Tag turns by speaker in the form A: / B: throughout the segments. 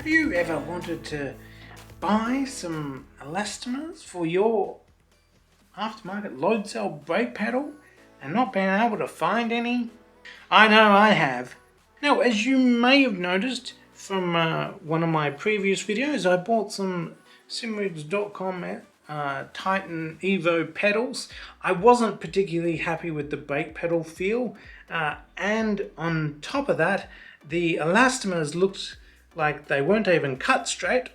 A: Have you ever wanted to buy some elastomers for your aftermarket load cell brake pedal and not been able to find any? I know I have. Now, as you may have noticed from one of my previous videos, I bought some simrigs.com Titan Evo pedals. I wasn't particularly happy with the brake pedal feel, and on top of that, the elastomers looked like they weren't even cut straight.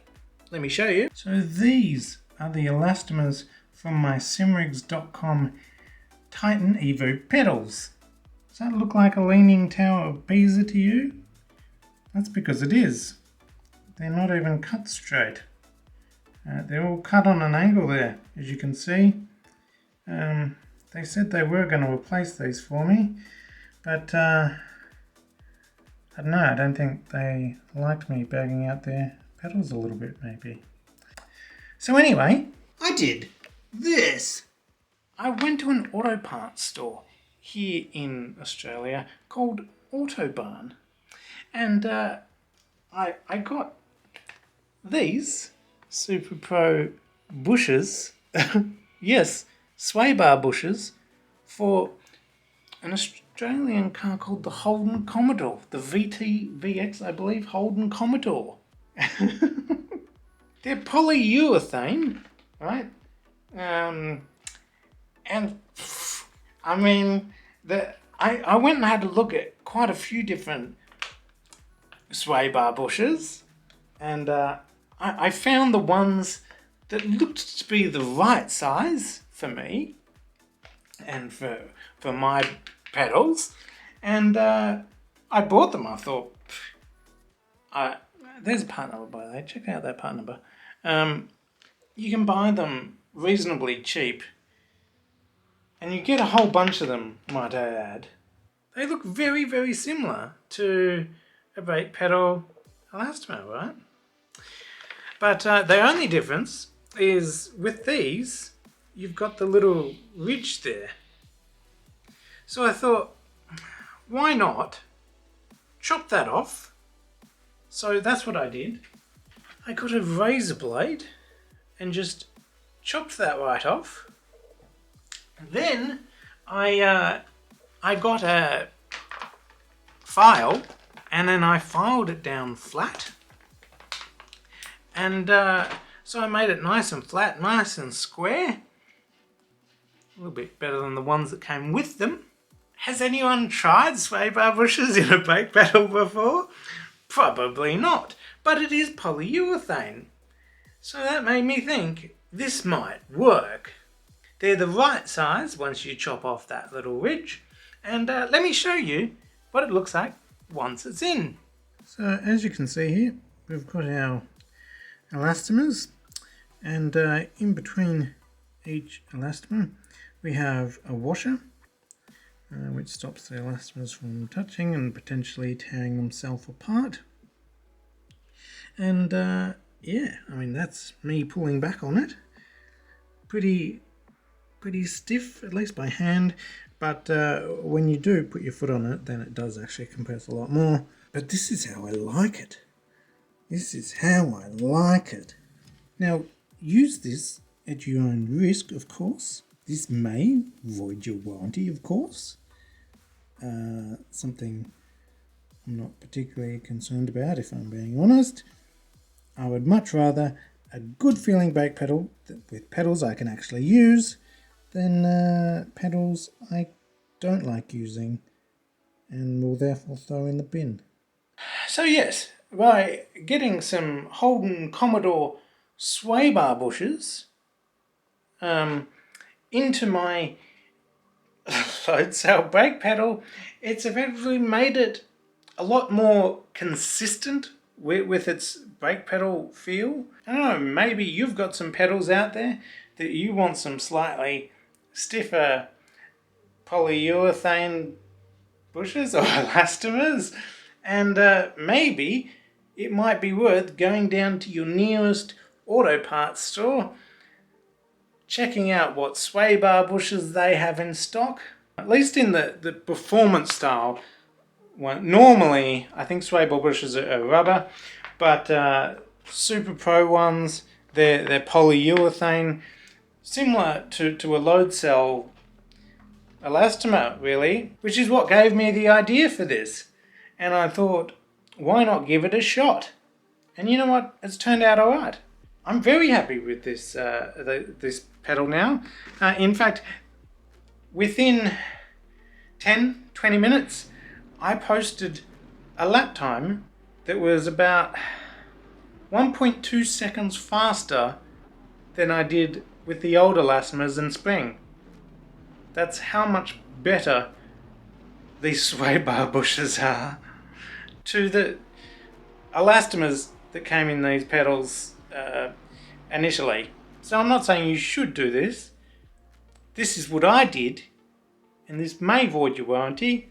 A: Let me show you. So these are the elastomers from my simrigs.com Titan Evo pedals. Does that look like a leaning tower of Pisa to you? That's because it is. They're not even cut straight. They're all cut on an angle there, as you can see. They said they were going to replace these for me, but I don't know, I don't think they liked me bagging out their pedals a little bit, maybe. So anyway, I did this. I went to an auto parts store here in Australia called Autobarn, and I got these Super Pro bushes, yes, sway bar bushes, for an Australian car called the Holden Commodore, the VX, I believe, Holden Commodore. They're polyurethane, right? And I mean, I went and had a look at quite a few different sway bar bushes, and I found the ones that looked to be the right size for me and for my pedals, and I bought them. I thought, there's a part number, by the way. Check out that part number. You can buy them reasonably cheap, and you get a whole bunch of them, might I add. They look very, very similar to a brake pedal elastomer, right? But the only difference is with these, you've got the little ridge there. So I thought, why not chop that off? So that's what I did. I got a razor blade and just chopped that right off. Then I got a file, and then I filed it down flat. And so I made it nice and flat, nice and square. A little bit better than the ones that came with them. Has anyone tried sway bar bushes in a brake pedal before? Probably not, but it is polyurethane. So that made me think this might work. They're the right size once you chop off that little ridge. And let me show you what it looks like once it's in. So as you can see here, we've got our elastomers, and in between each elastomer we have a washer, which stops the elastomers from touching and potentially tearing themselves apart. And yeah, I mean, that's me pulling back on it. Pretty stiff, at least by hand, but when you do put your foot on it, then it does actually compress a lot more. But this is how I like it. This is how I like it. Now, use this at your own risk, of course. This may void your warranty, of course. Something I'm not particularly concerned about, if I'm being honest. I would much rather a good feeling brake pedal with pedals I can actually use than pedals I don't like using and will therefore throw in the bin. So yes, by getting some Holden Commodore sway bar bushes into my load cell brake pedal, it's effectively made it a lot more consistent with its brake pedal feel. I don't know, maybe you've got some pedals out there that you want some slightly stiffer polyurethane bushes or elastomers, and maybe it might be worth going down to your nearest auto parts store, checking out what sway bar bushes they have in stock. At least in the performance style one. Normally, I think sway bar bushes are rubber, But Super Pro ones, they're polyurethane, similar to a load cell elastomer, really, which is what gave me the idea for this. And I thought, why not give it a shot? And you know what? It's turned out all right. I'm very happy with this this pedal now. In fact, within 10-20 minutes, I posted a lap time that was about 1.2 seconds faster than I did with the old elastomers and spring. That's how much better these sway bar bushes are to the elastomers that came in these pedals initially. So I'm not saying you should do this. This is what I did, and this may void your warranty,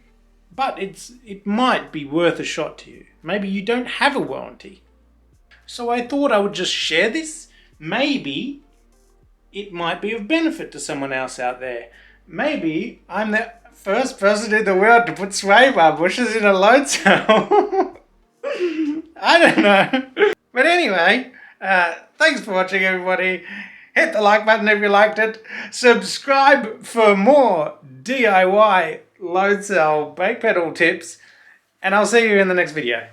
A: but it might be worth a shot to you. Maybe you don't have a warranty. So I thought I would just share this. Maybe it might be of benefit to someone else out there. Maybe I'm the first person in the world to put sway bar bushes in a load cell. I don't know. But anyway, thanks for watching, everybody. Hit the like button if you liked it. Subscribe for more DIY load cell brake pedal tips. And I'll see you in the next video.